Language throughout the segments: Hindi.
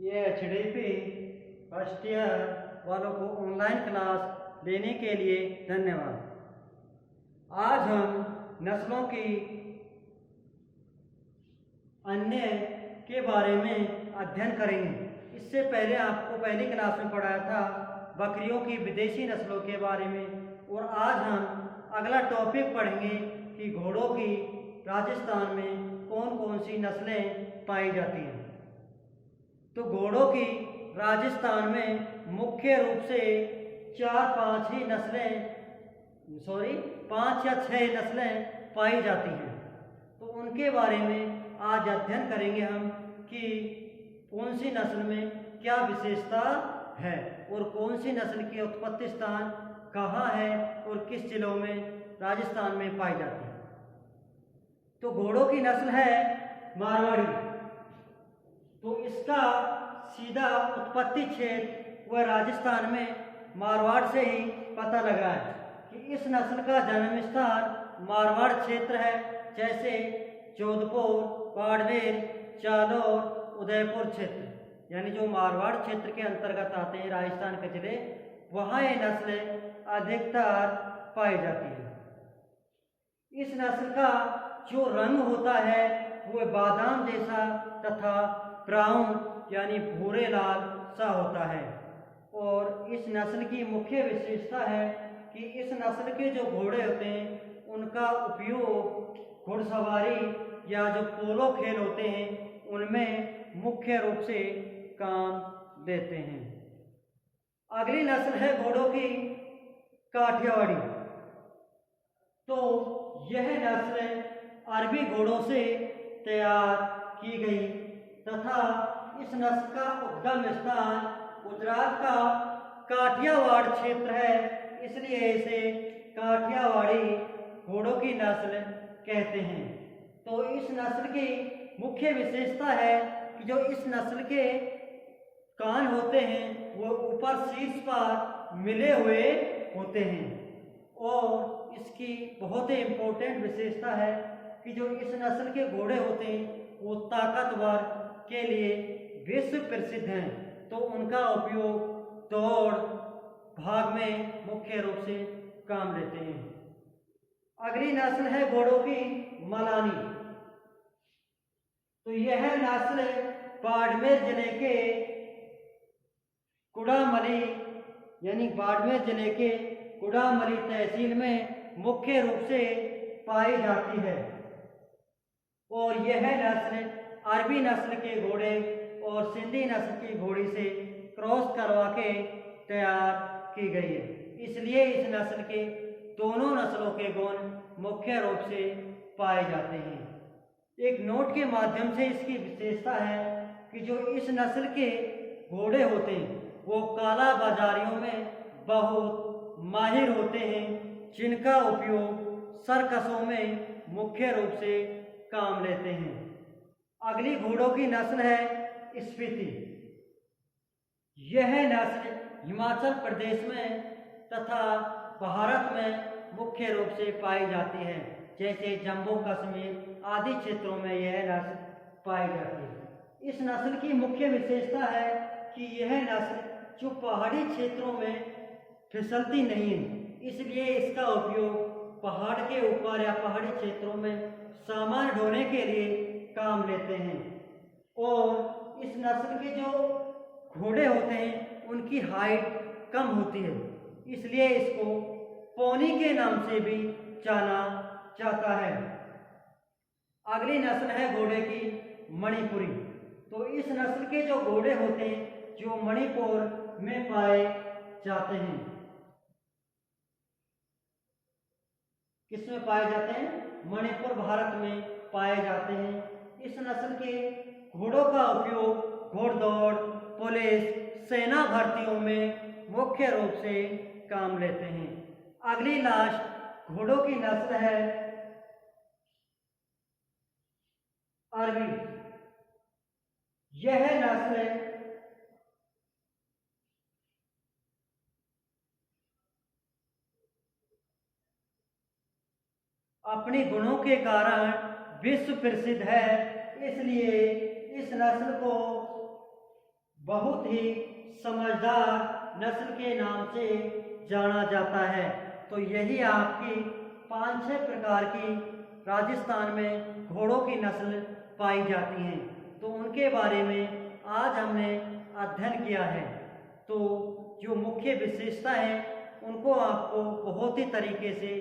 ये HDP फर्स्ट ईयर वालों को ऑनलाइन क्लास लेने के लिए धन्यवाद। आज हम नस्लों की अन्य के बारे में अध्ययन करेंगे। इससे पहले आपको पहली क्लास में पढ़ाया था बकरियों की विदेशी नस्लों के बारे में, और आज हम अगला टॉपिक पढ़ेंगे कि घोड़ों की राजस्थान में कौन कौन सी नस्लें पाई जाती हैं। तो घोड़ों की राजस्थान में मुख्य रूप से 5 या 6 नस्लें पाई जाती हैं। तो उनके बारे में आज अध्ययन करेंगे हम कि कौन सी नस्ल में क्या विशेषता है और कौन सी नस्ल की उत्पत्ति स्थान कहाँ है और किस जिलों में राजस्थान में पाई जाती है। तो घोड़ों की नस्ल है मारवाड़ी। तो इसका सीधा उत्पत्ति क्षेत्र वह राजस्थान में मारवाड़ से ही पता लगा है कि इस नस्ल का जन्म स्थान मारवाड़ क्षेत्र है, जैसे जोधपुर, बाड़मेर, जालौर, उदयपुर क्षेत्र, यानी जो मारवाड़ क्षेत्र के अंतर्गत आते हैं राजस्थान के जिले, वहाँ ये नस्लें अधिकतर पाई जाती है। इस नस्ल का जो रंग होता है वह बादाम जैसा तथा ब्राउन यानी भूरे लाल सा होता है। और इस नस्ल की मुख्य विशेषता है कि इस नस्ल के जो घोड़े होते हैं उनका उपयोग घुड़सवारी या जो पोलो खेल होते हैं उनमें मुख्य रूप से काम देते हैं। अगली नस्ल है घोड़ों की काठियावाड़ी। तो यह नस्ल अरबी घोड़ों से तैयार की गई तथा इस नस्ल का उद्गम स्थान गुजरात का काठियावाड़ क्षेत्र है, इसलिए इसे काठियावाड़ी घोड़ों की नस्ल कहते हैं। तो इस नस्ल की मुख्य विशेषता है कि जो इस नस्ल के कान होते हैं वो ऊपर शीर्ष पर मिले हुए होते हैं। और इसकी बहुत ही इम्पोर्टेंट विशेषता है कि जो इस नस्ल के घोड़े होते हैं वो ताकतवर के लिए विश्व प्रसिद्ध हैं। तो उनका उपयोग दौड़ भाग में मुख्य रूप से काम लेते हैं। अगली नस्ल है घोड़ों की मलानी। तो यह नस्ल बाड़मेर जिले के कुड़ामली यानी बाड़मेर जिले के कुड़ामली तहसील में मुख्य रूप से पाई जाती है। और यह नस्ल अरबी नस्ल के घोड़े और सिंधी नस्ल की घोड़ी से क्रॉस करवा के तैयार की गई है, इसलिए इस नस्ल के दोनों नस्लों के गुण मुख्य रूप से पाए जाते हैं। एक नोट के माध्यम से इसकी विशेषता है कि जो इस नस्ल के घोड़े होते हैं वो काला बाजारियों में बहुत माहिर होते हैं, जिनका उपयोग सर्कसों में मुख्य रूप से काम लेते हैं। अगली घोड़ों की नस्ल है स्पीति। यह नस्ल हिमाचल प्रदेश में तथा भारत में मुख्य रूप से पाई जाती है, जैसे जम्मू कश्मीर आदि क्षेत्रों में यह नस्ल पाई जाती है। इस नस्ल की मुख्य विशेषता है कि यह नस्ल जो पहाड़ी क्षेत्रों में फिसलती नहीं है, इसलिए इसका उपयोग पहाड़ के ऊपर या पहाड़ी क्षेत्रों में सामान ढोने के लिए काम लेते हैं। और इस नस्ल के जो घोड़े होते हैं उनकी हाइट कम होती है, इसलिए इसको पोनी के नाम से भी जाना जाता है। अगली नस्ल है घोड़े की मणिपुरी। तो इस नस्ल के जो घोड़े होते हैं जो मणिपुर में पाए जाते हैं। किस में पाए जाते हैं? मणिपुर भारत में पाए जाते हैं। इस नस्ल के घोड़ों का उपयोग घोड़दौड़, पुलिस, सेना भर्तियों में मुख्य रूप से काम लेते हैं। अगली लास्ट घोड़ों की नस्ल है अरबी। यह नस्ल अपने गुणों के कारण विश्व प्रसिद्ध है, इसलिए इस नस्ल को बहुत ही समझदार नस्ल के नाम से जाना जाता है। तो यही आपकी 5-6 प्रकार की राजस्थान में घोड़ों की नस्ल पाई जाती हैं। तो उनके बारे में आज हमने अध्ययन किया है। तो जो मुख्य विशेषता है उनको आपको बहुत ही तरीके से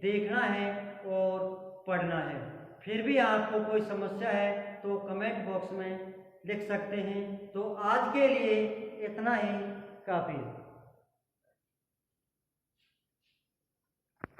देखना है और पढ़ना है। फिर भी आपको कोई समस्या है तो कमेंट बॉक्स में लिख सकते हैं। तो आज के लिए इतना ही काफ़ी है।